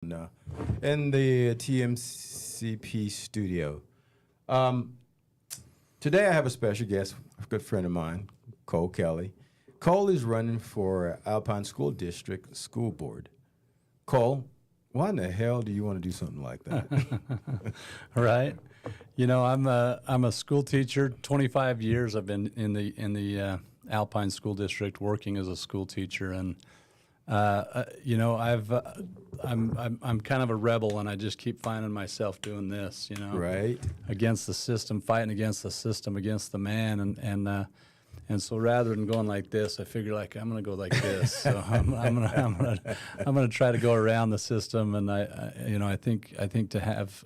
uh, in the TMCP studio. Um, Today I have a special guest, a good friend of mine, Cole Kelly. Cole is running for Alpine School District School Board. Cole, why in the hell do you want to do something like that? Right. I'm a school teacher. 25 years I've been in the Alpine School District working as a school teacher, and I'm kind of a rebel, and I just keep finding myself doing this. Right. Against the system, fighting against the system, against the man, and so rather than going like this, I figure like I'm going to go like this. So I'm gonna try to go around the system, and I think to have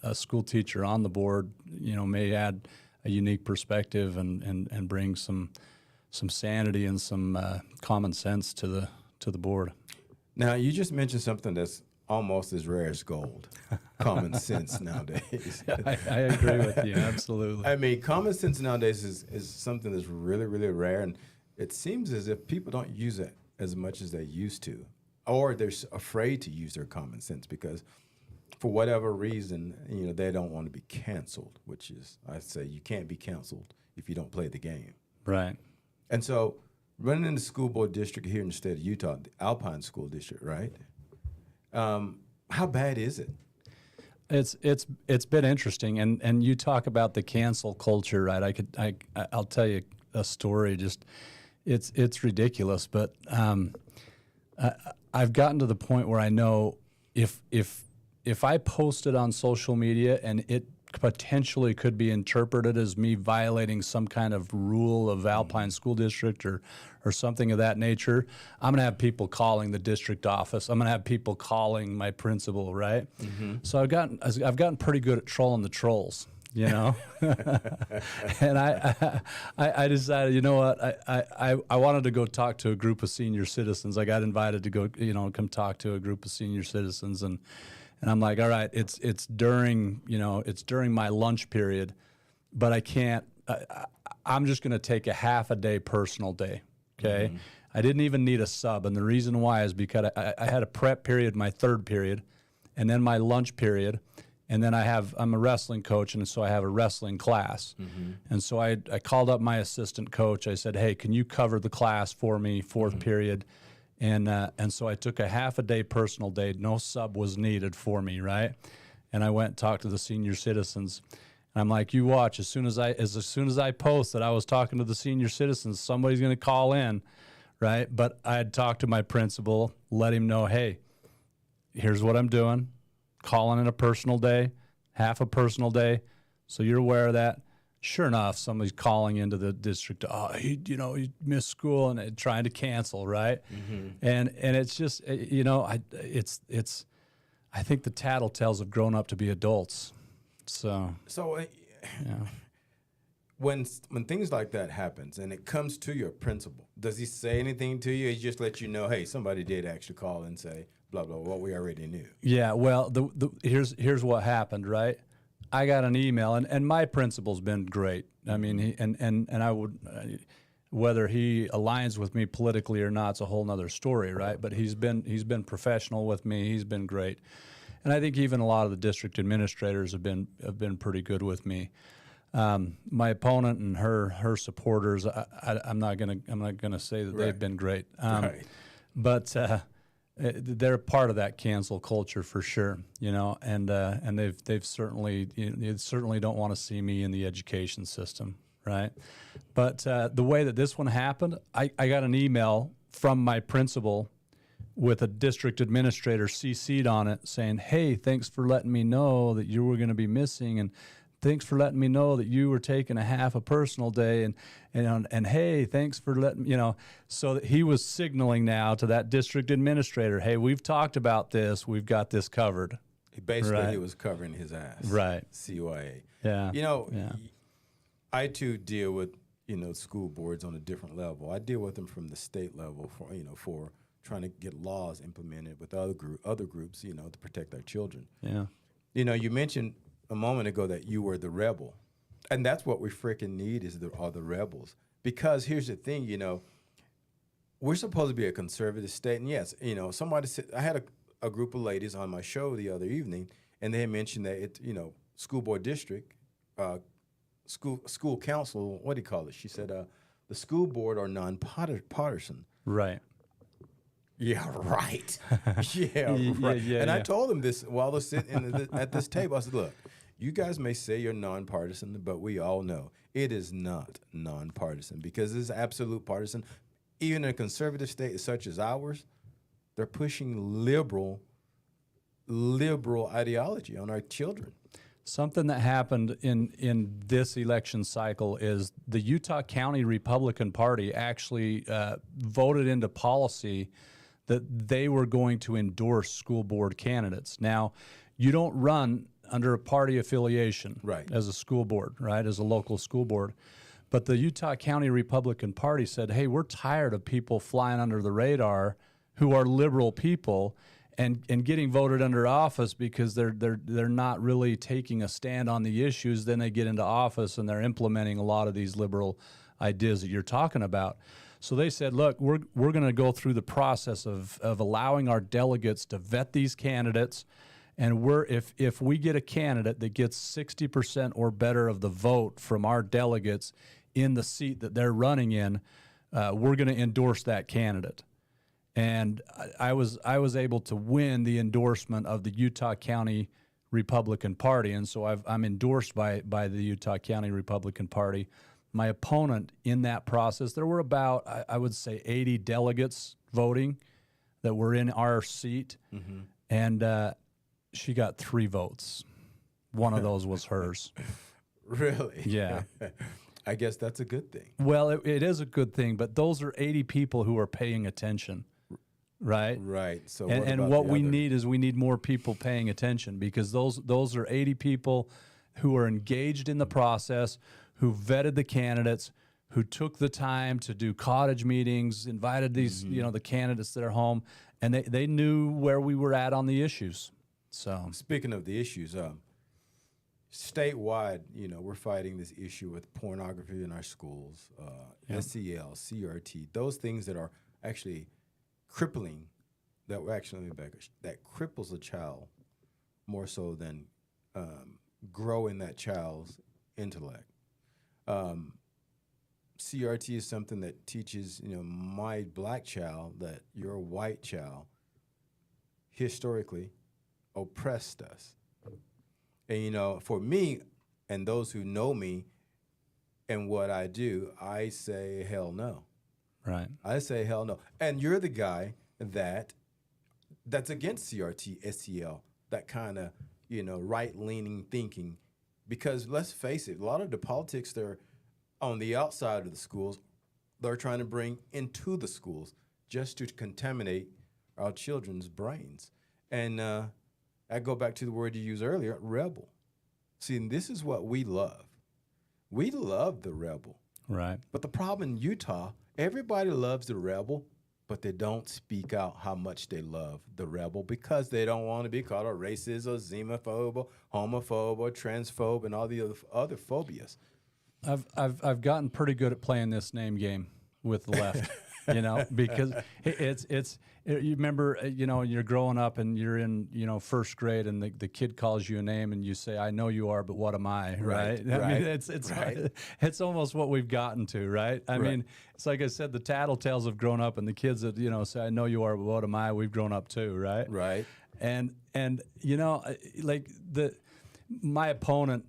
a school teacher on the board, may add a unique perspective and bring some sanity and some common sense to the board. Now, you just mentioned something that's almost as rare as gold, common sense nowadays. I agree with you, absolutely. I mean, common sense nowadays is something that's really, really rare, and it seems as if people don't use it as much as they used to, or they're afraid to use their common sense because for whatever reason, they don't want to be canceled, which is, I say, you can't be canceled if you don't play the game. Right. And so running in the school board district here in the state of Utah, the Alpine School District, right? How bad is it? It's been interesting, and you talk about the cancel culture, right? I'll tell you a story. Just it's ridiculous, but I've gotten to the point where I know if I post it on social media and it potentially could be interpreted as me violating some kind of rule of Alpine School District or something of that nature, I'm going to have people calling the district office. I'm going to have people calling my principal, right? Mm-hmm. So I've gotten pretty good at trolling the trolls, and I decided, you know what, I wanted to go talk to a group of senior citizens. I got invited to go, come talk to a group of senior citizens, and I'm like, all right, it's during my lunch period, but I can't. I'm just going to take a half a day personal day. Okay, mm-hmm. I didn't even need a sub, and the reason why is because I had a prep period, my third period, and then my lunch period, and then I'm a wrestling coach, and so I have a wrestling class, mm-hmm. and so I called up my assistant coach. I said, hey, can you cover the class for me, fourth mm-hmm. period? And so I took a half a day personal day. No sub was needed for me, right? And I went and talked to the senior citizens. And I'm like, you watch, as soon as I post that I was talking to the senior citizens, somebody's going to call in, right? But I had talked to my principal, let him know, hey, here's what I'm doing, calling in a personal day, half a personal day, so you're aware of that. Sure enough, somebody's calling into the district. Oh, he missed school and trying to cancel, right? Mm-hmm. And it's just, I think the tattletales have grown up to be adults. So when things like that happens and it comes to your principal, does he say anything to you? He just let you know, hey, somebody did actually call and say blah blah, what we already knew. Yeah. Well, here's what happened, right? I got an email, and my principal's been great. I mean, I would, whether he aligns with me politically or not, it's a whole nother story, right? But he's been professional with me. He's been great, and I think even a lot of the district administrators have been pretty good with me. My opponent and her supporters, I'm not gonna say that they've been great, right. But. They're part of that cancel culture for sure, and they've certainly they certainly don't want to see me in the education system, right? But the way that this one happened, I got an email from my principal with a district administrator CC'd on it saying, hey, thanks for letting me know that you were going to be missing, and thanks for letting me know that you were taking a half a personal day, and hey, thanks for letting so that he was signaling now to that district administrator, hey, we've talked about this, we've got this covered. Basically, he was covering his ass. Right. CYA. Yeah. Yeah. I too deal with school boards on a different level. I deal with them from the state level for trying to get laws implemented with other groups to protect our children. Yeah. You mentioned a moment ago that you were the rebel, and that's what we freaking need are the rebels. Because here's the thing, we're supposed to be a conservative state, and yes, somebody said, I had a group of ladies on my show the other evening, and they had mentioned that school board district, school council, what do you call it? She said the school board are non-partisan. Right. Yeah, right. Yeah, right. And I told them this while they're sitting at this table. I said, look, you guys may say you're nonpartisan, but we all know it is not nonpartisan because it's absolute partisan. Even in a conservative state such as ours, they're pushing liberal ideology on our children. Something that happened in this election cycle is the Utah County Republican Party actually voted into policy that they were going to endorse school board candidates. Now, you don't run under a party affiliation as a school board, right, as a local school board. But the Utah County Republican Party said, hey, we're tired of people flying under the radar who are liberal people and getting voted under office because they're not really taking a stand on the issues. Then they get into office and they're implementing a lot of these liberal ideas that you're talking about. So they said, look, we're going to go through the process of allowing our delegates to vet these candidates. And if we get a candidate that gets 60% or better of the vote from our delegates in the seat that they're running in, we're going to endorse that candidate. And I was able to win the endorsement of the Utah County Republican Party. And so I'm endorsed by the Utah County Republican Party. My opponent in that process, there were about, I would say, 80 delegates voting that were in our seat. Mm-hmm. And she got 3 votes. One of those was hers. Really? Yeah. I guess that's a good thing. Well, it is a good thing, but those are 80 people who are paying attention, right? Right. So what we need is we need more people paying attention because those are 80 people who are engaged in the process, who vetted the candidates, who took the time to do cottage meetings, invited these, the candidates to their home, and they knew where we were at on the issues. So speaking of the issues, statewide, we're fighting this issue with pornography in our schools, SEL, CRT, those things that are actually crippling, that cripples a child more so than growing that child's intellect. CRT is something that teaches, my black child that your white child historically oppressed us. And, for me and those who know me and what I do, I say hell no. Right. I say hell no. And you're the guy that's against CRT, SEL, that kind of, right-leaning thinking. Because let's face it, a lot of the politics they're on the outside of the schools, they're trying to bring into the schools just to contaminate our children's brains. And I go back to the word you used earlier, rebel. See, and this is what we love. We love the rebel. Right. But the problem in Utah, everybody loves the rebel, but they don't speak out how much they love the rebel because they don't want to be called a racist or xenophobe or homophobe or transphobe and all the other phobias. I've gotten pretty good at playing this name game with the left. Because it's you remember, you're growing up and you're in, first grade and the kid calls you a name and you say, I know you are, but what am I? Right. I mean, it's almost what we've gotten to, right? I mean, it's like I said, the tattletales have grown up and the kids that, say, I know you are, but what am I? We've grown up too. Right. Right. And like my opponent,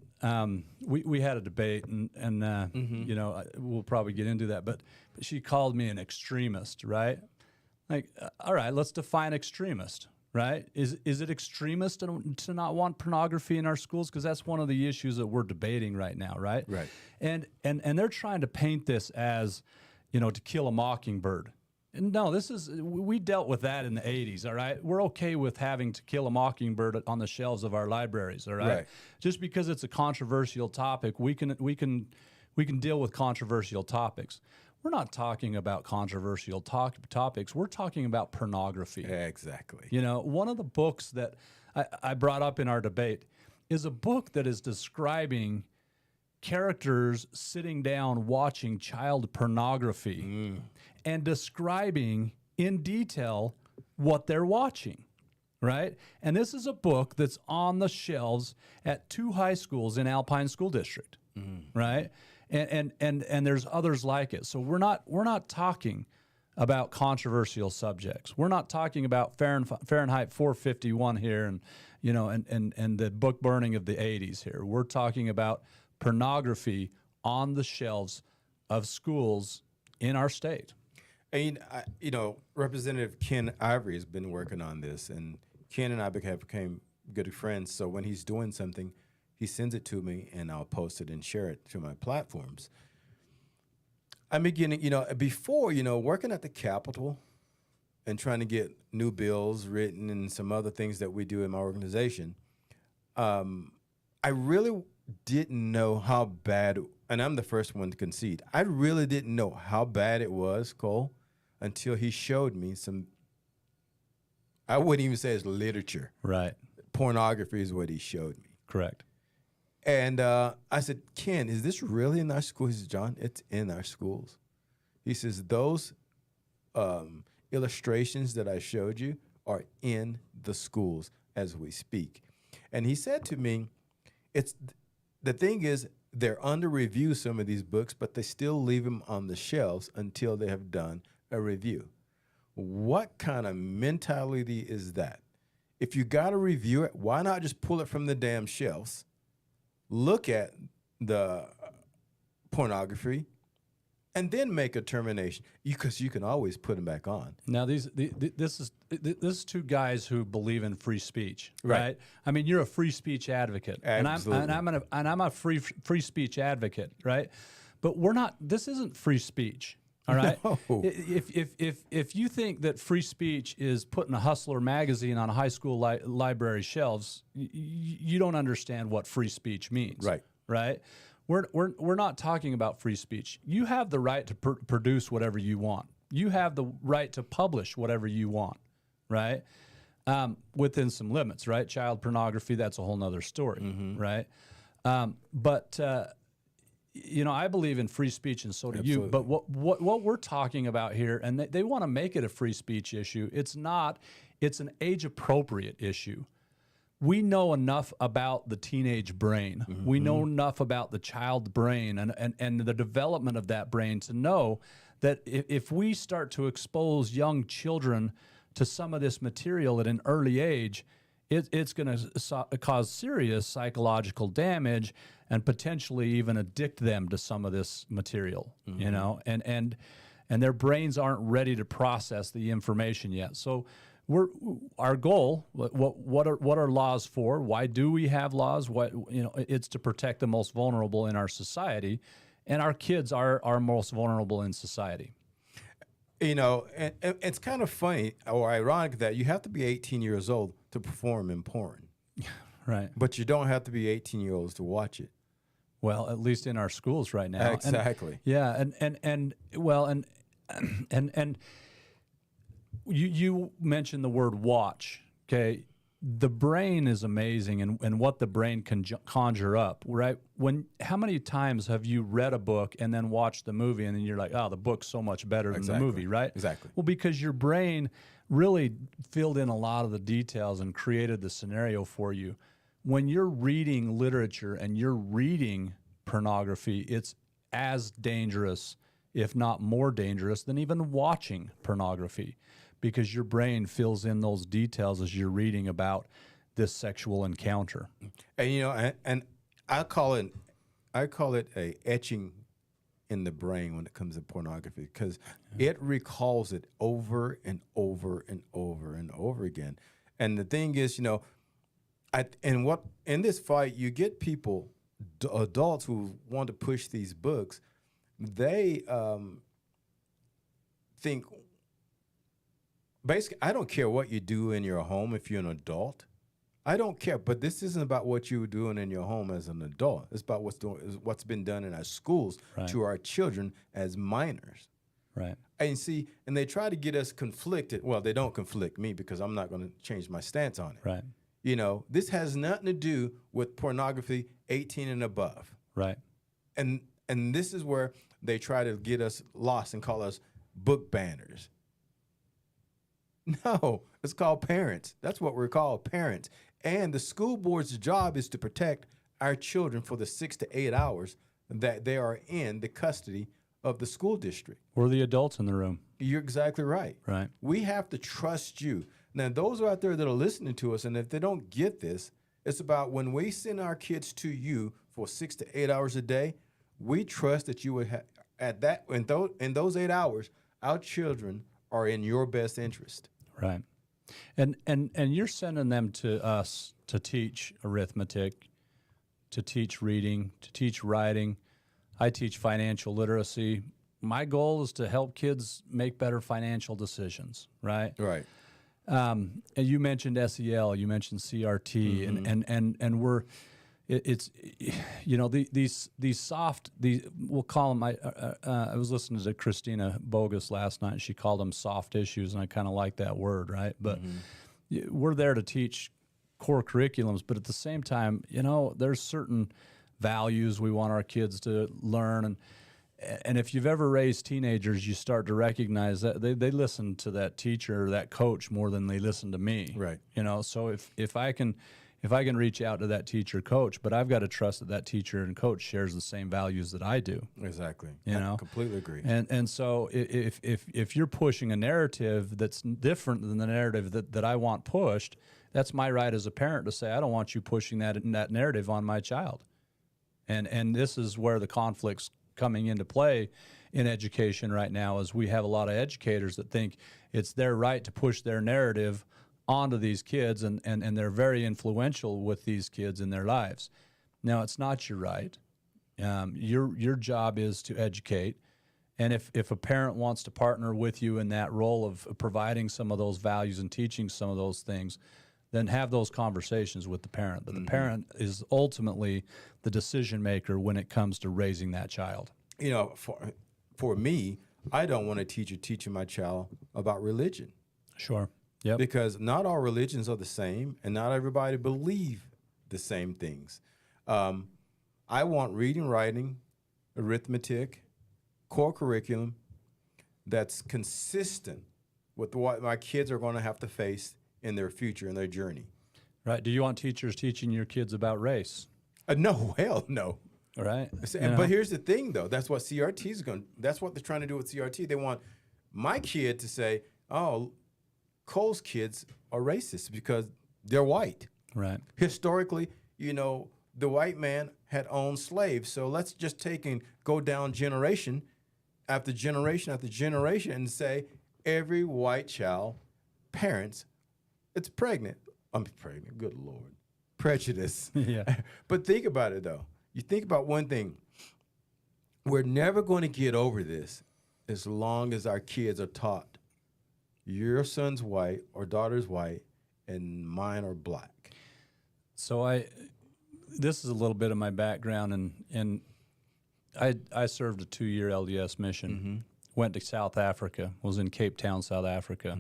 we had a debate and we'll probably get into that, but she called me an extremist, right? Like, all right, let's define extremist, right? Is it extremist to not want pornography in our schools? Because that's one of the issues that we're debating right now, right? Right. And they're trying to paint this as, To Kill a Mockingbird. And no, we dealt with that in the 80s, all right? We're okay with having To Kill a Mockingbird on the shelves of our libraries, all right? Just because it's a controversial topic, we can deal with controversial topics. We're not talking about controversial topics. We're talking about pornography. Exactly. One of the books that I brought up in our debate is a book that is describing characters sitting down watching child pornography and describing in detail what they're watching. right? And this is a book that's on the shelves at 2 high schools in Alpine School District, right? And there's others like it. So we're not talking about controversial subjects. We're not talking about Fahrenheit 451 here, and and the book burning of the 80s here. We're talking about pornography on the shelves of schools in our state. And Representative Ken Ivory has been working on this, and Ken and I became good friends. So when he's doing something, he sends it to me, and I'll post it and share it to my platforms. I'm beginning, before, working at the Capitol and trying to get new bills written and some other things that we do in my organization, I really didn't know how bad, and I'm the first one to concede, I really didn't know how bad it was, Cole, until he showed me some, I wouldn't even say it's literature. Right. Pornography is what he showed me. Correct. And I said, Ken, is this really in our school? He says, John, it's in our schools. He says, those illustrations that I showed you are in the schools as we speak. And he said to me, the thing is, they're under review, some of these books, but they still leave them on the shelves until they have done a review. What kind of mentality is that? If you got to review it, why not just pull it from the damn shelves, look at the pornography, and then make a termination? Because you can always put them back on. Now, this is 2 guys who believe in free speech, right? I mean, you're a free speech advocate, Absolutely. and I'm a free speech advocate, right? But we're not. This isn't free speech. All right. No. If you think that free speech is putting a Hustler magazine on a high school library shelves, you don't understand what free speech means. Right. Right. We're not talking about free speech. You have the right to produce whatever you want. You have the right to publish whatever you want. Right. Within some limits. Right. Child pornography, that's a whole nother story. Right. But I believe in free speech, and so do you. But what we're talking about here, and they want to make it a free speech issue. It's not. It's an age-appropriate issue. We know enough about the teenage brain. We know enough about the child brain and the development of that brain to know that if we start to expose young children to some of this material at an early age, it's going to cause serious psychological damage and potentially even addict them to some of this material, and their brains aren't ready to process the information yet. So our goal, what are laws for? Why do we have laws? It's to protect the most vulnerable in our society, and our kids are our most vulnerable in society. And it's kind of funny or ironic that you have to be 18 years old to perform in porn. Right. But you don't have to be 18-year-olds to watch it. Well, at least in our schools right now. Exactly. And you mentioned the word watch. Okay. The brain is amazing, and what the brain can conjure up, right? How many times have you read a book and then watched the movie, and then you're like, oh, the book's so much better than the movie, right? Exactly. Well, because your brain really filled in a lot of the details and created the scenario for you. When you're reading literature and you're reading pornography, it's as dangerous, if not more dangerous, than even watching pornography, because your brain fills in those details as you're reading about this sexual encounter. And and I call it a etching in the brain when it comes to pornography, because it recalls it over and over and over and over again. And the thing is, in this fight, you get people, adults who want to push these books. They think, basically, I don't care what you do in your home if you're an adult. I don't care. But this isn't about what you were doing in your home as an adult. It's about what's been done in our schools to our children as minors. Right. And they try to get us conflicted. Well, they don't conflict me because I'm not going to change my stance on it. Right. This has nothing to do with pornography 18 and above. Right. And this is where they try to get us lost and call us book banners. No, it's called parents. That's what we're called, parents. And the school board's job is to protect our children for the 6 to 8 hours that they are in the custody of the school district. We're the adults in the room. You're exactly right. Right. We have to trust you. Now, those out there that are listening to us, and if they don't get this, it's about when we send our kids to you for 6 to 8 hours a day, we trust that you would have, at that, in those 8 hours, our children are in your best interest. Right. And you're sending them to us to teach arithmetic, to teach reading, to teach writing. I teach financial literacy. My goal is to help kids make better financial decisions, right? Right. And you mentioned SEL, you mentioned CRT, and we're it's you know these soft, we'll call them. I was listening to Christina Bogus last night, and she called them soft issues, and I kind of like that word, right? But we're there to teach core curriculums, but at the same time, you know, there's certain values we want our kids to learn, and if you've ever raised teenagers, you start to recognize that they listen to that teacher or that coach more than they listen to me. Right. You know, so if I can reach out to that teacher coach, but I've got to trust that teacher and coach shares the same values that I do. Exactly. You I know? completely agree. And so if you're pushing a narrative that's different than the narrative that I want pushed, that's my right as a parent to say, I don't want you pushing that narrative on my child. And this is where the conflict's coming into play in education right now, is we have a lot of educators that think it's their right to push their narrative onto these kids, and they're very influential with these kids in their lives. Now, it's not your right. Your job is to educate. And if a parent wants to partner with you in that role of providing some of those values and teaching some of those things, then have those conversations with the parent. But the parent is ultimately the decision maker when it comes to raising that child. You know, for me, I don't want a teacher teaching my child about religion. Sure. Yep. Because not all religions are the same, and not everybody believe the same things. I want reading, writing, arithmetic, core curriculum that's consistent with what my kids are going to have to face in their future, in their journey. Right. Do you want teachers teaching your kids about race? No, hell no. All right. But here's the thing, though. That's what CRT is going. That's what they're trying to do with CRT. They want my kid to say, "Oh, Cole's kids are racist because they're white." Right. Historically, you know, the white man had owned slaves. So let's just take and go down generation after generation after generation and say every white child, parents, it's pregnant. I'm pregnant. Good Lord. Prejudice. Yeah. But think about it, though. You think about one thing. We're never going to get over this as long as our kids are taught your son's white or daughter's white and mine are black. So this is a little bit of my background, and I served a 2-year LDS mission, went to South Africa, was in Cape Town, South Africa,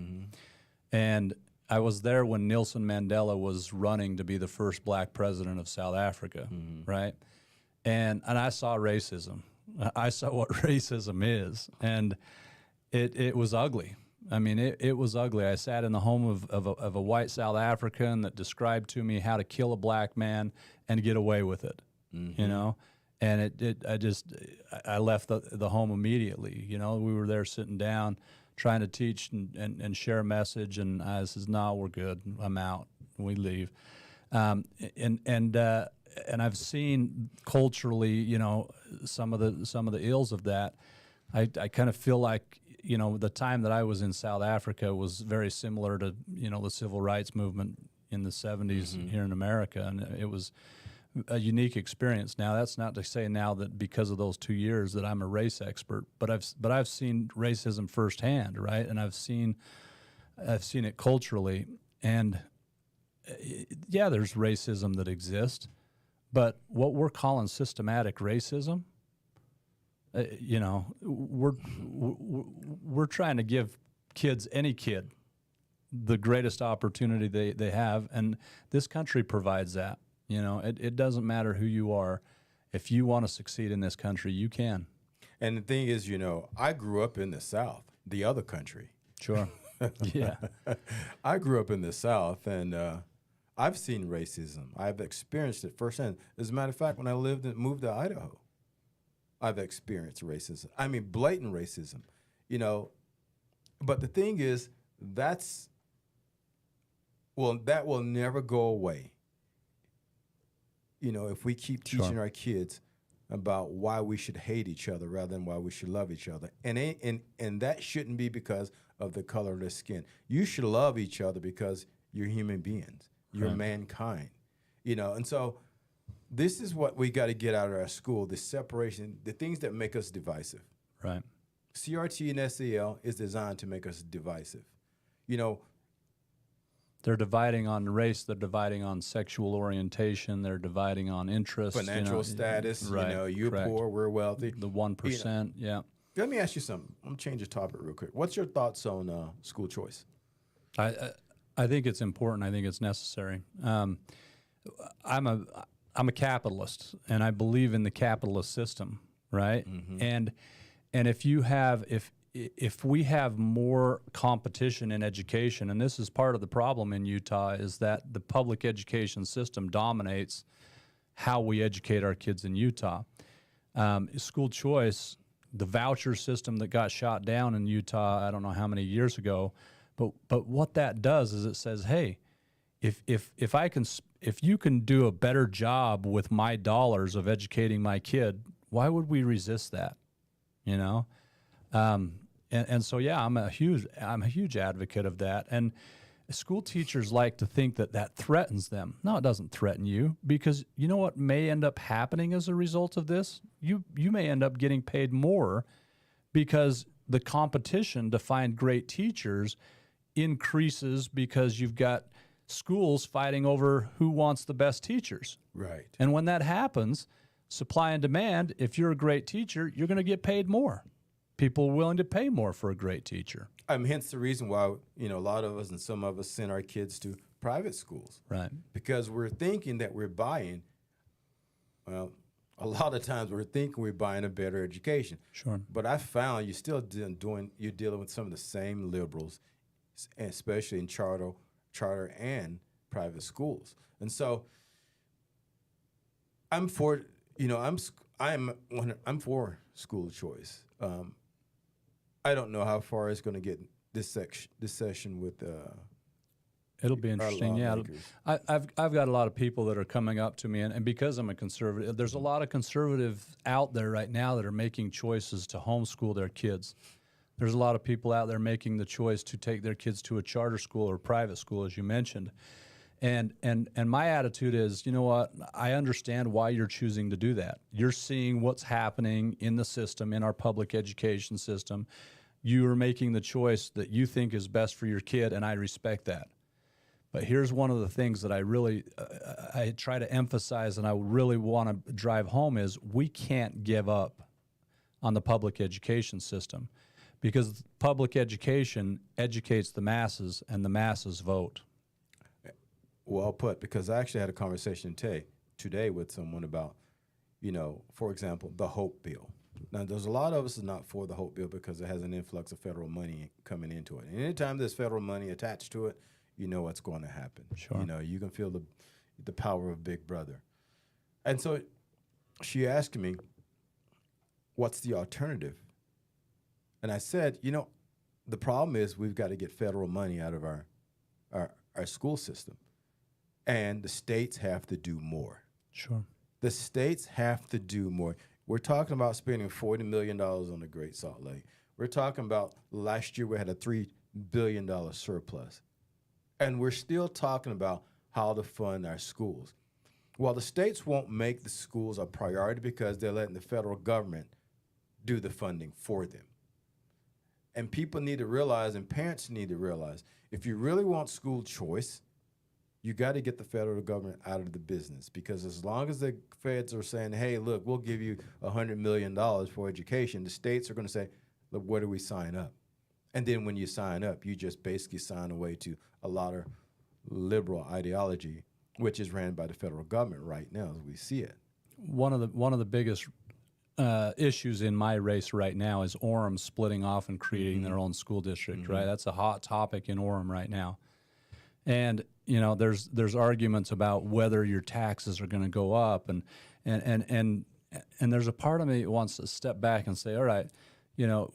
and I was there when Nelson Mandela was running to be the first black president of South Africa, right? And I saw racism. I saw what racism is, and it was ugly. I mean, it was ugly. I sat in the home of a white South African that described to me how to kill a black man and get away with it, you know? And I left the home immediately. You know, we were there sitting down, trying to teach and share a message, and I says, "No, we're good. I'm out." And we leave. And I've seen culturally, you know, some of the ills of that. I kind of feel like, you know, the time that I was in South Africa was very similar to, you know, the civil rights movement in the 70s here in America, and it was a unique experience. Now, that's not to say now that because of those 2 years that I'm a race expert, but I've seen racism firsthand, right? And I've seen it culturally, and yeah, there's racism that exists, but what we're calling systematic racism, you know, we're trying to give any kid the greatest opportunity they have, and this country provides that. You know, it doesn't matter who you are. If you want to succeed in this country, you can. And the thing is, you know, I grew up in the South, the other country. Sure. Yeah. I grew up in the South, and I've seen racism. I've experienced it firsthand. As a matter of fact, when I moved to Idaho, I've experienced racism. I mean, blatant racism, you know. But the thing is, that will never go away. You know, if we keep teaching Sure. our kids about why we should hate each other rather than why we should love each other, and that shouldn't be because of the color of their skin. You should love each other because you're human beings. You're Right. mankind. You know, and so this is what we got to get out of our school: the separation, the things that make us divisive. Right. CRT and SEL is designed to make us divisive. You know, They're dividing on race. They're dividing on sexual orientation. They're dividing on interest. financial status. Right. You know, you're Correct. poor, we're wealthy. The 1%. Yeah. Let me ask you something. I'm gonna change the topic real quick. What's your thoughts on school choice? I think it's important. I think it's necessary. I'm a capitalist, and I believe in the capitalist system, right? And if we have more competition in education, and this is part of the problem in Utah, is that the public education system dominates how we educate our kids in Utah. School choice, the voucher system that got shot down in Utah, I don't know how many years ago, but what that does is it says, hey, if you can do a better job with my dollars of educating my kid, why would we resist that? You know, and so yeah, I'm a huge advocate of that. And school teachers like to think that threatens them. No, it doesn't threaten you, because you know what may end up happening as a result of this? You may end up getting paid more because the competition to find great teachers increases because you've got schools fighting over who wants the best teachers. Right. And when that happens, supply and demand, if you're a great teacher, you're going to get paid more. People are willing to pay more for a great teacher. Hence the reason why, you know, a lot of us and some of us send our kids to private schools. Right. Because we're thinking that we're buying, well, a lot of times we're thinking we're buying a better education. Sure. But I found you're dealing with some of the same liberals, especially in charter and private schools. And so I'm for, you know, I'm for school choice. I don't know how far it's going to get this session with It'll be interesting. Yeah, lawmakers. I've got a lot of people that are coming up to me, and because I'm a conservative, there's a lot of conservatives out there right now that are making choices to homeschool their kids. There's a lot of people out there making the choice to take their kids to a charter school or private school, as you mentioned. And my attitude is, you know what? I understand why you're choosing to do that. You're seeing what's happening in the system, in our public education system. You are making the choice that you think is best for your kid, and I respect that. But here's one of the things that I really I try to emphasize, and I really want to drive home, is we can't give up on the public education system, because public education educates the masses, and the masses vote. Well put, because I actually had a conversation today with someone about, you know, for example, the Hope Bill. Now, there's a lot of us is not for the Hope Bill because it has an influx of federal money coming into it. And anytime there's federal money attached to it, you know what's going to happen. Sure. You know, you can feel the power of Big Brother. And so she asked me, what's the alternative? And I said, you know, the problem is we've got to get federal money out of our school system. And the states have to do more. Sure. The states have to do more. We're talking about spending $40 million on the Great Salt Lake. We're talking about last year we had a $3 billion surplus. And we're still talking about how to fund our schools. Well, the states won't make the schools a priority because they're letting the federal government do the funding for them. And people need to realize, and parents need to realize, if you really want school choice, you got to get the federal government out of the business, because as long as the feds are saying, hey, look, we'll give you $100 million for education, the states are going to say, look, where do we sign up? And then when you sign up, you just basically sign away to a lot of liberal ideology, which is ran by the federal government right now as we see it. One of the biggest issues in my race right now is Orem splitting off and creating their own school district, right? That's a hot topic in Orem right now. And, you know, there's arguments about whether your taxes are going to go up. And there's a part of me that wants to step back and say, all right, you know,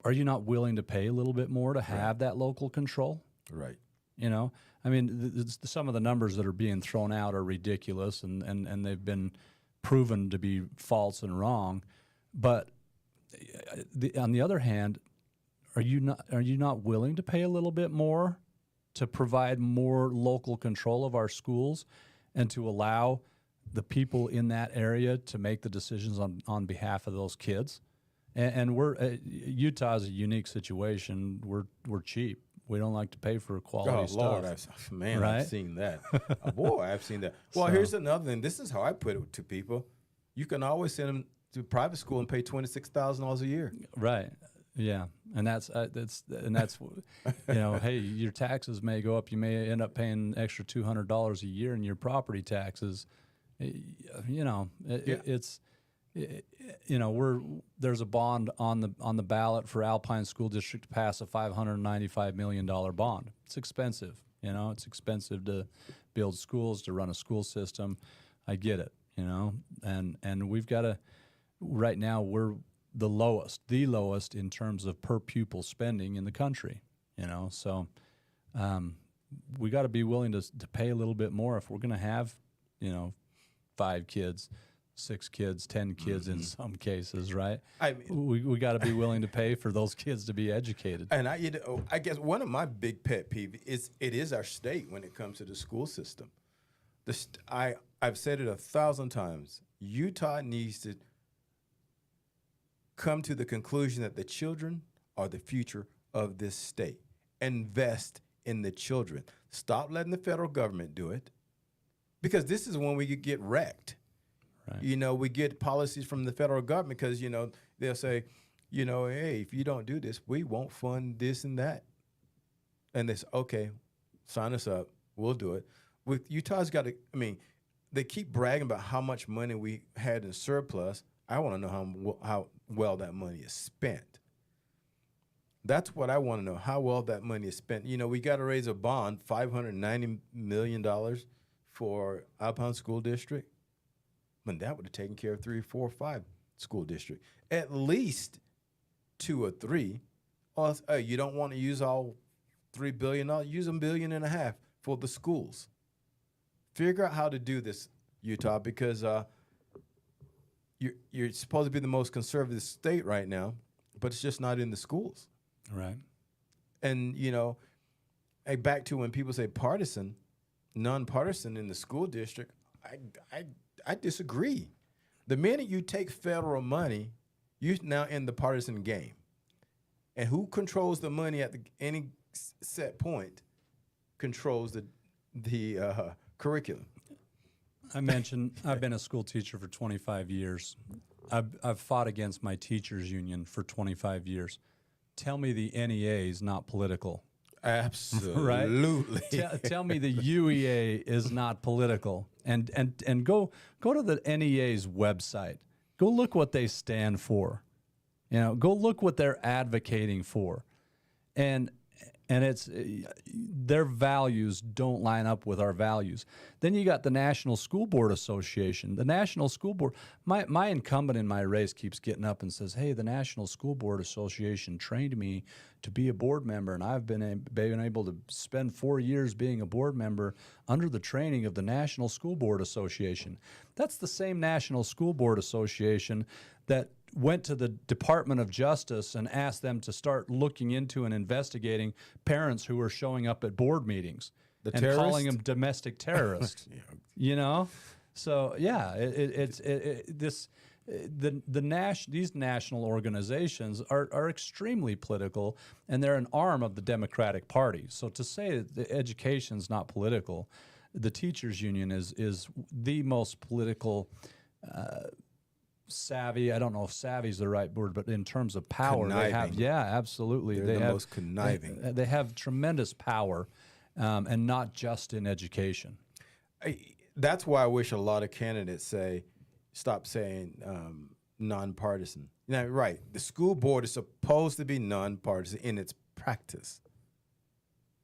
are you not willing to pay a little bit more to have that local control? Right. You know, I mean, some of the numbers that are being thrown out are ridiculous, and they've been proven to be false and wrong. But on the other hand, are you not willing to pay a little bit more to provide more local control of our schools and to allow the people in that area to make the decisions on behalf of those kids? And we're Utah is a unique situation. We're cheap. We don't like to pay for quality stuff. Lord, I've seen that. Boy, I've seen that. Well, here's another thing. This is how I put it to people. You can always send them to private school and pay $26,000 a year. Right. Yeah. And that's you know, hey, your taxes may go up. You may end up paying an extra $200 a year in your property taxes. You know, you know, there's a bond on the ballot for Alpine School District to pass a $595 million bond. It's expensive. You know, it's expensive to build schools, to run a school system. I get it. You know, and we've got to. Right now, we're the lowest in terms of per pupil spending in the country. You know, so we got to be willing to pay a little bit more if we're going to have, you know, 5 kids. 6 kids, 10 kids in some cases, right? I mean, we got to be willing to pay for those kids to be educated. And I guess one of my big pet peeves is it is our state when it comes to the school system. I've said it 1,000 times. Utah needs to come to the conclusion that the children are the future of this state. Invest in the children. Stop letting the federal government do it, because this is when we could get wrecked. Right. You know, we get policies from the federal government because, you know, they'll say, you know, hey, if you don't do this, we won't fund this and that. And it's okay, sign us up, we'll do it. With Utah's got to, I mean, they keep bragging about how much money we had in surplus. I want to know how well that money is spent. That's what I want to know, how well that money is spent. You know, we got to raise a bond, $590 million for Alpine School District. And that would have taken care of 3, 4, 5 school districts, at least 2 or 3. Or you don't want to use all $3 billion. Use $1.5 billion for the schools. Figure out how to do this, Utah, because you're supposed to be the most conservative state right now, but it's just not in the schools. Right. And you know, back to when people say partisan, nonpartisan in the school district, I disagree. The minute you take federal money, you're now in the partisan game. And who controls the money at any set point controls the curriculum. I mentioned I've been a school teacher for 25 years. I've fought against my teachers union for 25 years. Tell me the NEA is not political. Absolutely. Right? Tell me the UEA is not political. And go to the NEA's website. Go look what they stand for. You know, go look what they're advocating for. And it's their values don't line up with our values. Then you got the National School Board Association. The National School Board, my incumbent in my race keeps getting up and says, hey, the National School Board Association trained me to be a board member, and I've been able to spend 4 years being a board member under the training of the National School Board Association. That's the same National School Board Association that went to the Department of Justice and asked them to start looking into and investigating parents who were showing up at board meetings and calling them domestic terrorists. Yeah. You know, so yeah, these national organizations are extremely political, and they're an arm of the Democratic Party. So to say that the education's not political, the teachers union is the most political. Savvy. I don't know if savvy is the right word, but in terms of power, conniving. They have. Yeah, absolutely. They're the most conniving. They have tremendous power, and not just in education. That's why I wish a lot of candidates say, stop saying nonpartisan. Now, right, the school board is supposed to be nonpartisan in its practice.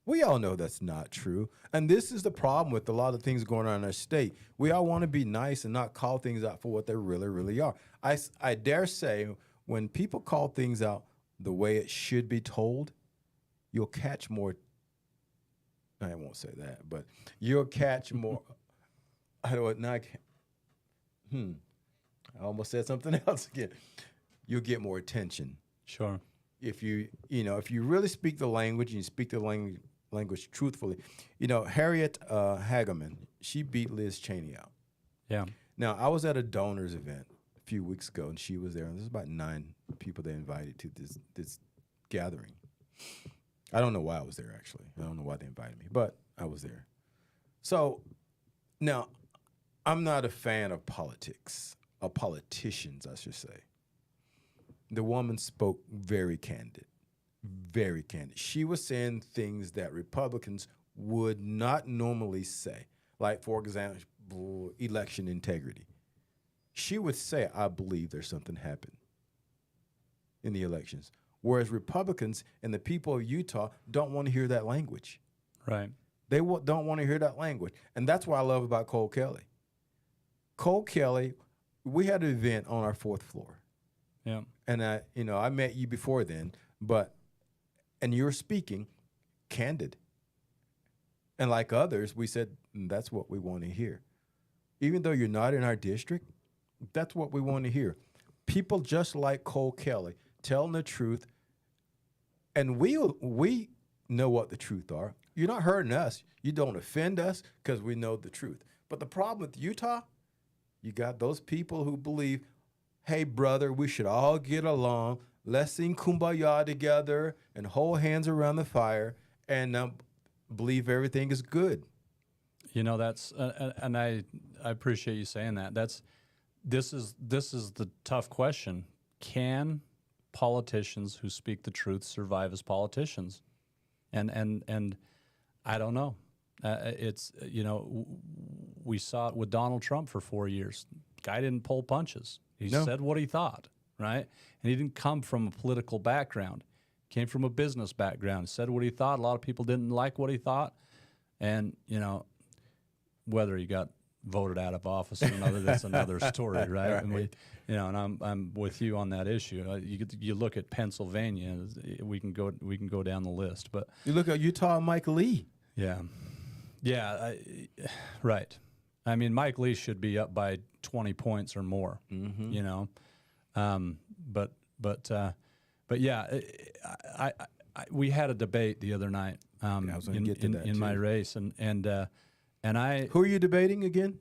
We all know that's not true. And this is the problem with a lot of things going on in our state. We all want to be nice and not call things out for what they really, really are. I dare say when people call things out the way it should be told, you'll catch more. I won't say that, but you'll catch more. I don't not. I almost said something else again. You'll get more attention Sure. if you really speak the language and you speak the language truthfully. Harriet Hageman, she beat Liz Cheney out. Yeah. Now, I was at a donors event a few weeks ago, and she was there. And there's about 9 people they invited to this gathering. I don't know why I was there, actually. I don't know why they invited me, but I was there. So now, I'm not a fan of politics, of politicians, I should say. The woman spoke very candid, very candid. She was saying things that Republicans would not normally say, like, for example, election integrity. She would say, I believe there's something happened in the elections, whereas Republicans and the people of Utah don't want to hear that language. Right. They don't want to hear that language. And that's what I love about Cole Kelly. Cole Kelly, we had an event on our 4th floor. Yeah. And I met you before then, and you were speaking candid. And like others, we said, that's what we want to hear. Even though you're not in our district, that's what we want to hear. People just like Cole Kelly telling the truth, and we know what the truth are. You're not hurting us. You don't offend us because we know the truth. But the problem with Utah, you got those people who believe, hey, brother, we should all get along. Let's sing Kumbaya together and hold hands around the fire and believe everything is good. That's and I appreciate you saying that. This is the tough question. Can politicians who speak the truth survive as politicians? And I don't know. We saw it with Donald Trump for 4 years. Guy didn't pull punches. He said what he thought, right? And he didn't come from a political background. He came from a business background. He said what he thought. A lot of people didn't like what he thought. And, whether he got voted out of office or another, that's another story, right? Right. And I'm with you on that issue. You look at Pennsylvania, we can go down the list, but You look at Utah and Mike Lee. yeah, right. I mean, Mike Lee should be up by 20 points or more. Mm-hmm. But yeah, we had a debate the other night I was gonna get to that in my too. race, and I Who are you debating again?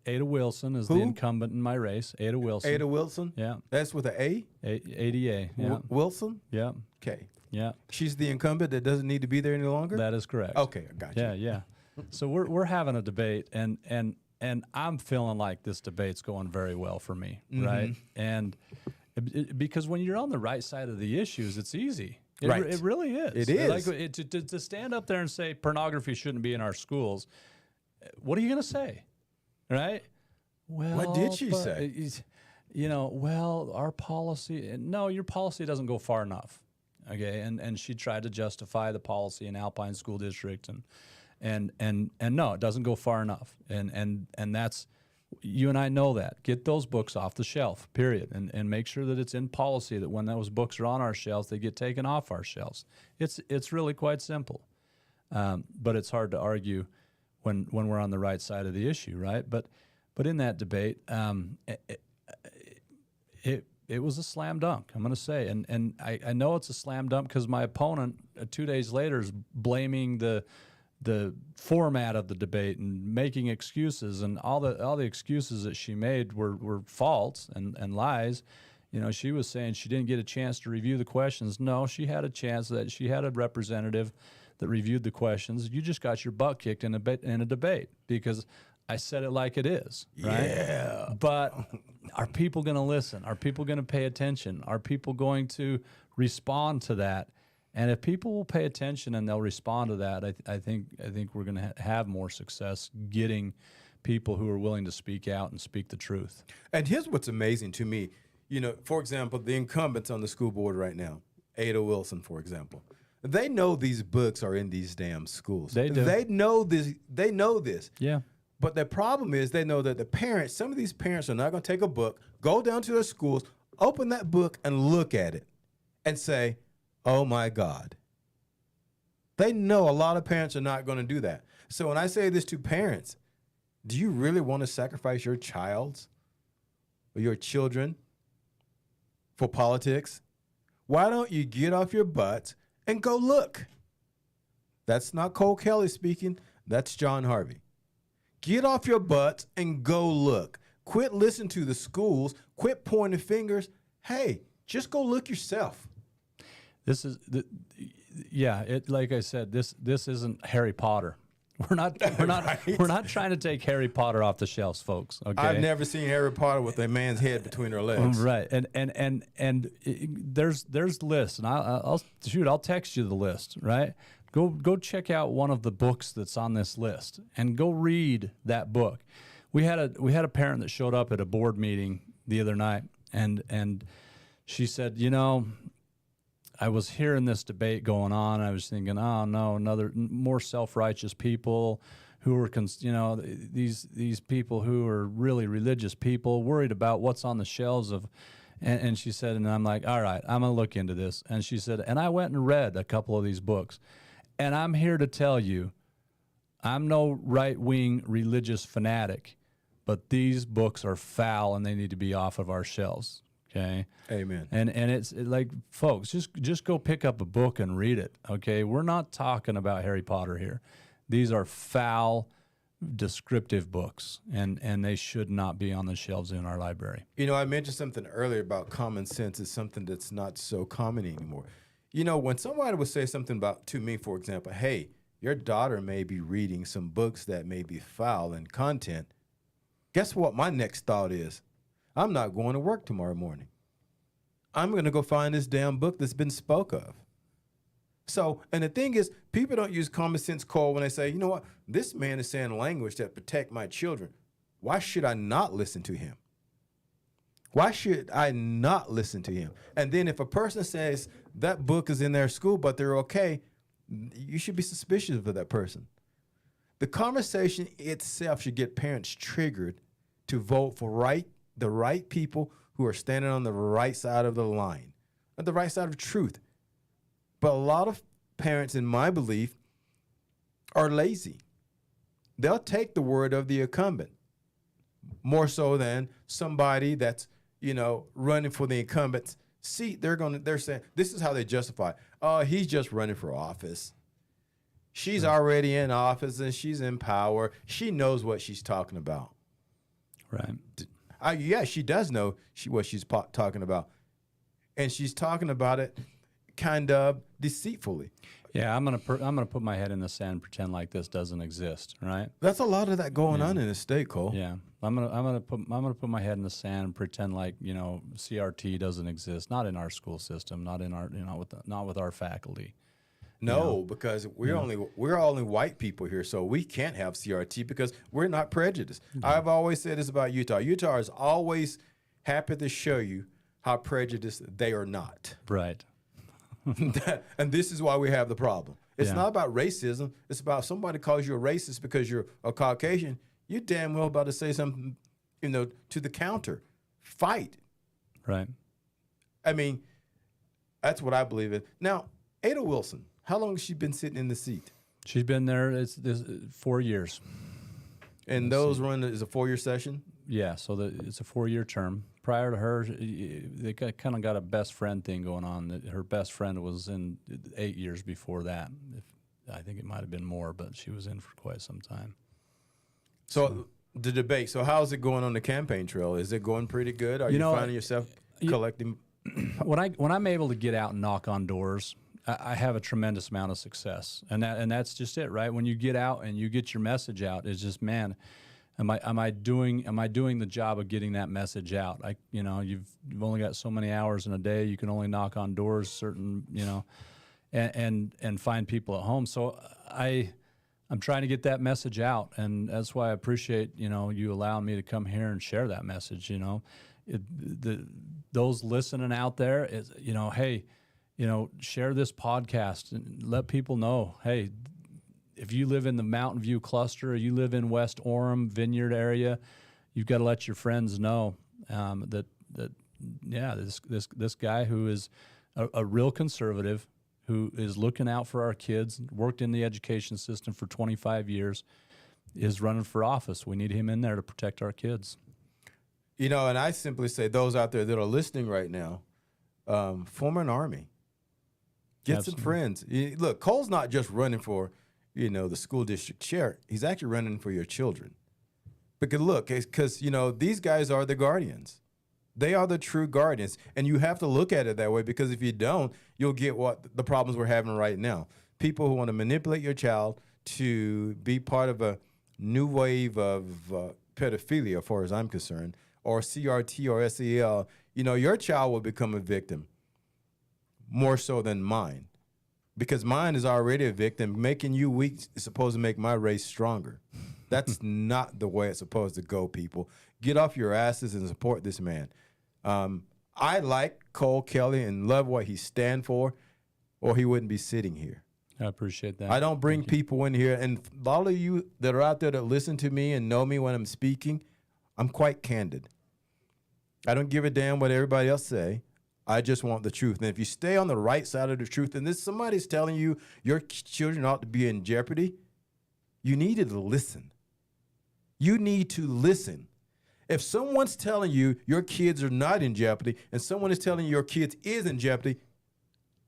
Ada Wilson is Who? the incumbent in my race. Ada Wilson. Ada Wilson? Yeah. That's with an A? ADA. Yeah. Wilson? Yeah. Okay. Yeah. She's the incumbent that doesn't need to be there any longer? That is correct. Okay, I got you. Yeah. So we're having a debate, and I'm feeling like this debate's going very well for me, right? And because when you're on the right side of the issues, it's easy. Right. It really is. It is. Like to stand up there and say pornography shouldn't be in our schools. What are you going to say, right? Well, What did she but, say? Our policy. No, your policy doesn't go far enough. Okay, and she tried to justify the policy in Alpine School District, and no, it doesn't go far enough. And that's, you and I know that. Get those books off the shelf, period, and make sure that it's in policy that when those books are on our shelves, they get taken off our shelves. It's really quite simple, but it's hard to argue when we're on the right side of the issue, right? But in that debate, it was a slam dunk, I'm going to say. And I know it's a slam dunk because my opponent 2 days later is blaming the format of the debate and making excuses, and all the excuses that she made were false and lies. She was saying she didn't get a chance to review the questions. No, she had a chance. That she had a representative that reviewed the questions. You just got your butt kicked in a debate because I said it like it is, right? Yeah. But are people going to listen? Are people going to pay attention? Are people going to respond to that? And if people will pay attention and they'll respond to that, I think we're going to have more success getting people who are willing to speak out and speak the truth. And here's what's amazing to me. For example, the incumbents on the school board right now, Ada Wilson, for example, they know these books are in these damn schools. They do. They know this. They know this. Yeah. But the problem is they know that the parents, some of these parents are not going to take a book, go down to their schools, open that book and look at it and say, oh my God. They know a lot of parents are not going to do that. So when I say this to parents, do you really want to sacrifice your child's or your children for politics? Why don't you get off your butts and go look? That's not Cole Kelly speaking. That's Jon Harvey. Get off your butts and go look. Quit listening to the schools. Quit pointing fingers. Hey, just go look yourself. This is like I said, this isn't Harry Potter. We're not Right. we're not trying to take Harry Potter off the shelves, folks. Okay. I've never seen Harry Potter with a man's head between their legs. Right, and there's lists, and I'll text you the list. Right, go check out one of the books that's on this list, and go read that book. We had a parent that showed up at a board meeting the other night, and she said, I was hearing this debate going on. I was thinking, oh no, more self-righteous people who are, these people who are really religious people worried about what's on the shelves of, and she said, and I'm like, all right, I'm gonna look into this. And she said, and I went and read a couple of these books, and I'm here to tell you, I'm no right-wing religious fanatic, but these books are foul and they need to be off of our shelves. Okay. Amen. And it's like, folks, just go pick up a book and read it. Okay. We're not talking about Harry Potter here. These are foul, descriptive books, and they should not be on the shelves in our library. I mentioned something earlier about common sense is something that's not so common anymore. When somebody would say something to me, for example, hey, your daughter may be reading some books that may be foul in content. Guess what my next thought is? I'm not going to work tomorrow morning. I'm going to go find this damn book that's been spoke of. So, and the thing is, people don't use common sense, Cole, when they say, you know what, this man is saying language that protect my children. Why should I not listen to him? Why should I not listen to him? And then if a person says that book is in their school, but they're okay, you should be suspicious of that person. The conversation itself should get parents triggered to vote for the right people who are standing on the right side of the line, on the right side of truth. But a lot of parents, in my belief, are lazy. They'll take the word of the incumbent more so than somebody that's, running for the incumbent's seat. They're saying, this is how they justify. Oh, he's just running for office. She's already in office and she's in power. She knows what she's talking about. Right. Yeah, she does know what she's talking about. And she's talking about it kind of deceitfully. Yeah, I'm gonna put my head in the sand and pretend like this doesn't exist, right? That's a lot of that going on in the state, Cole. Yeah, I'm gonna put my head in the sand and pretend like CRT doesn't exist, not in our school system, not in our not with our faculty. No, because we're only white people here, so we can't have CRT because we're not prejudiced. I've always said this about Utah. Utah is always happy to show you how prejudiced they are not. Right. And this is why we have the problem. It's not about racism. It's about somebody calls you a racist because you're a Caucasian. You're damn well about to say something, to the counter. Fight. Right. I mean, that's what I believe in. Now, Ada Wilson, how long has she been sitting in the seat? She's been there. It's 4 years. And those run is a 4-year session? Yeah, so it's a 4-year term. Prior to her, they kind of got a best friend thing going on. Her best friend was in 8 years before that. I think it might have been more, but she was in for quite some time. So the debate. So how's it going on the campaign trail? Is it going pretty good? Are you finding yourself collecting? When I'm able to get out and knock on doors, I have a tremendous amount of success, and that's just it, right? When you get out and you get your message out, it's just, man, am I doing the job of getting that message out? You've only got so many hours in a day. You can only knock on doors and find people at home. So I'm trying to get that message out, and that's why I appreciate, you allowing me to come here and share that message. Those listening out there is, hey, share this podcast and let people know, hey, if you live in the Mountain View cluster, or you live in West Orem Vineyard area, you've got to let your friends know that this guy who is a real conservative, who is looking out for our kids, worked in the education system for 25 years, is running for office. We need him in there to protect our kids. And I simply say, those out there that are listening right now, form an army. Get Absolutely. some friends. Look, Cole's not just running for, the school district chair. He's actually running for your children. Because these guys are the guardians. They are the true guardians. And you have to look at it that way, because if you don't, you'll get what the problems we're having right now. People who want to manipulate your child to be part of a new wave of pedophilia, as far as I'm concerned, or CRT or SEL, your child will become a victim more so than mine. Because mine is already a victim. Making you weak is supposed to make my race stronger. That's not the way it's supposed to go, people. Get off your asses and support this man. I like Cole Kelly and love what he stands for, or he wouldn't be sitting here. I appreciate that. I don't bring people in here. And all of you that are out there that listen to me and know me when I'm speaking, I'm quite candid. I don't give a damn what everybody else say. I just want the truth. And if you stay on the right side of the truth, and somebody's telling you your children ought to be in jeopardy, you need to listen. You need to listen. If someone's telling you your kids are not in jeopardy, and someone is telling you your kids is in jeopardy,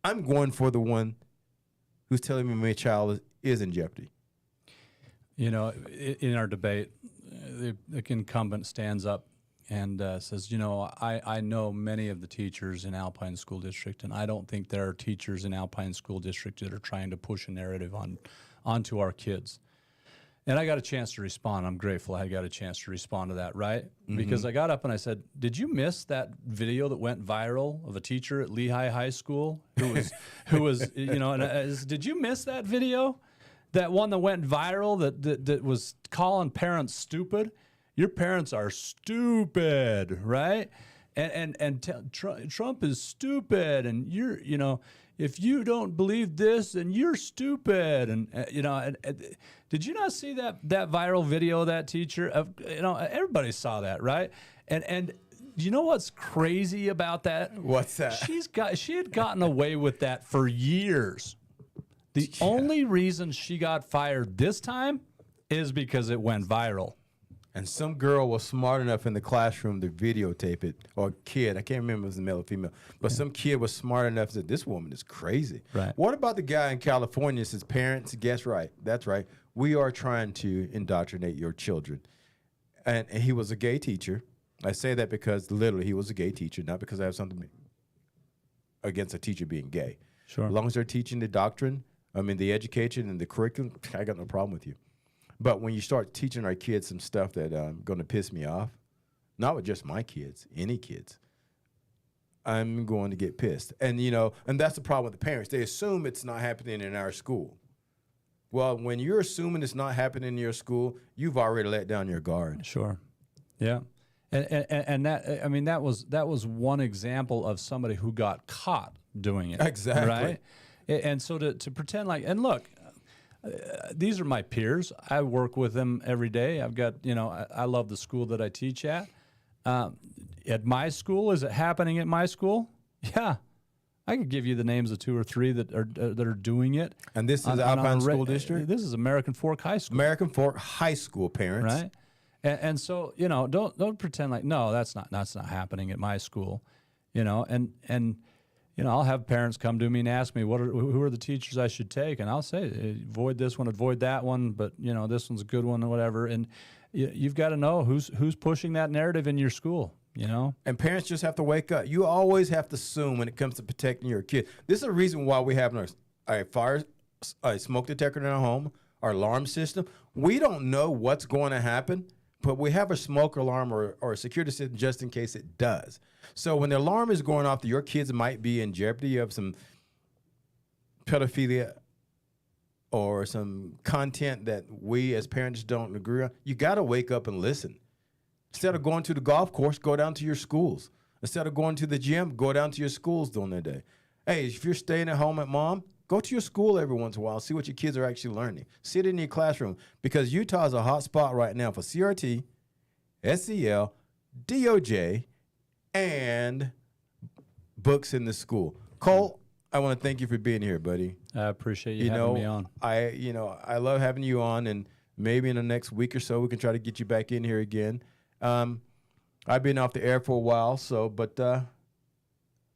I'm going for the one who's telling me my child is in jeopardy. In our debate, the incumbent stands up and says, I know many of the teachers in Alpine School District, and I don't think there are teachers in Alpine School District that are trying to push a narrative onto our kids. And I got a chance to respond. I'm grateful I got a chance to respond to that, right? Mm-hmm. Because I got up and I said, did you miss that video that went viral of a teacher at Lehigh High School who was, did you miss that video? That one that went viral that was calling parents stupid? Your parents are stupid, right? Trump is stupid, and if you don't believe this, then you're stupid. And did you not see that viral video of that teacher? Everybody saw that, right? And you know what's crazy about that? What's that? She had gotten away with that for years. The only reason she got fired this time is because it went viral. And some girl was smart enough in the classroom to videotape it, or kid, I can't remember if it was a male or female, but some kid was smart enough to say, this woman is crazy. Right. What about the guy in California that says, parents, guess right, that's right, we are trying to indoctrinate your children. And he was a gay teacher. I say that because literally he was a gay teacher, not because I have something against a teacher being gay. Sure. As long as they're teaching the doctrine, the education and the curriculum, I got no problem with you. But when you start teaching our kids some stuff that going to piss me off, not with just my kids, any kids, I'm going to get pissed. And, and that's the problem with the parents. They assume it's not happening in our school. Well, when you're assuming it's not happening in your school, you've already let down your guard. Sure. Yeah. And that was one example of somebody who got caught doing it. Exactly. Right? And so to pretend like, and look, these are my peers. I work with them every day. I've got, I love the school that I teach at. At my school, is it happening at my school? Yeah. I could give you the names of 2 or 3 that are doing it. And this is Alpine School District? This is American Fork High School. American Fork High School, parents. Right? And so, don't pretend like, no, that's not happening at my school. I'll have parents come to me and ask me, who are the teachers I should take? And I'll say, avoid this one, avoid that one, but, this one's a good one or whatever. And you've got to know who's pushing that narrative in your school, And parents just have to wake up. You always have to assume when it comes to protecting your kid. This is a reason why we have a smoke detector in our home, our alarm system. We don't know what's going to happen, but we have a smoke alarm or a security system just in case it does. So when the alarm is going off, your kids might be in jeopardy of some pedophilia or some content that we as parents don't agree on, you got to wake up and listen. Instead of going to the golf course, go down to your schools. Instead of going to the gym, go down to your schools during the day. Hey, if you're staying at home at mom, go to your school every once in a while. See what your kids are actually learning. Sit in your classroom, because Utah is a hot spot right now for CRT, SEL, DOJ, and books in the school. Cole, I want to thank you for being here, buddy. I appreciate you having me on. I love having you on, and maybe in the next week or so we can try to get you back in here again. I've been off the air for a while, but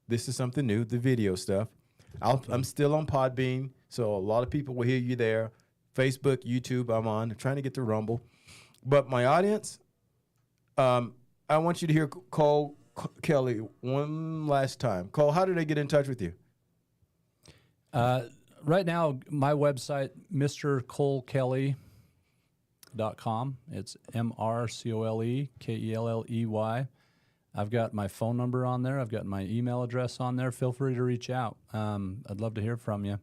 this is something new, the video stuff. I'm still on Podbean, so a lot of people will hear you there. Facebook, YouTube, I'm on. I'm trying to get to Rumble. But my audience, I want you to hear Cole Kelly one last time. Cole, how did they get in touch with you? Right now, my website, mrcolekelly.com. It's MRCOLEKELLEY. I've got my phone number on there. I've got my email address on there. Feel free to reach out. I'd love to hear from you.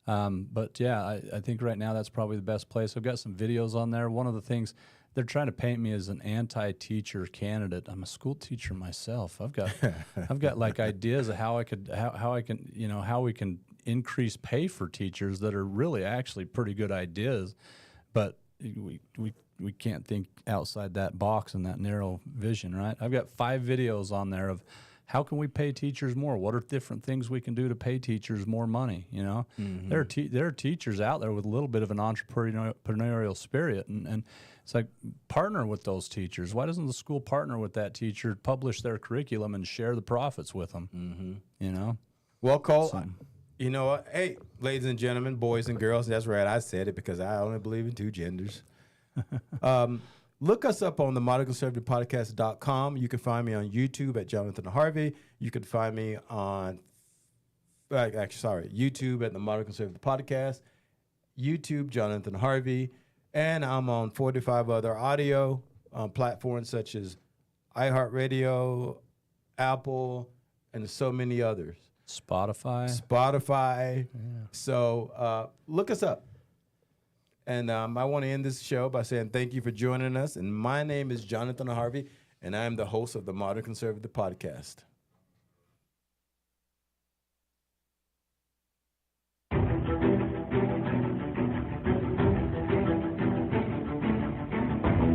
But yeah, I think right now that's probably the best place. I've got some videos on there. One of the things, they're trying to paint me as an anti-teacher candidate. I'm a school teacher myself. I've got like ideas of how we can increase pay for teachers that are really actually pretty good ideas, but we can't think outside that box and that narrow vision, right? I've got 5 videos on there of how can we pay teachers more? What are different things we can do to pay teachers more money? You know, there are teachers out there with a little bit of an entrepreneurial spirit, and it's like, partner with those teachers. Why doesn't the school partner with that teacher, publish their curriculum, and share the profits with them? You know. Well, Cole, you know what? Hey, ladies and gentlemen, boys and girls, that's right. I said it because I only believe in 2 genders. Look us up on the modernconservativepodcast.com. You can find me on YouTube at Jonathan Harvey. You can find me on, YouTube at the Modern Conservative Podcast, YouTube, Jonathan Harvey, and I'm on 45 other audio platforms such as iHeartRadio, Apple, and so many others. Spotify. Yeah. So look us up. And I want to end this show by saying thank you for joining us. And my name is Jonathan Harvey, and I am the host of the Modern Conservative Podcast.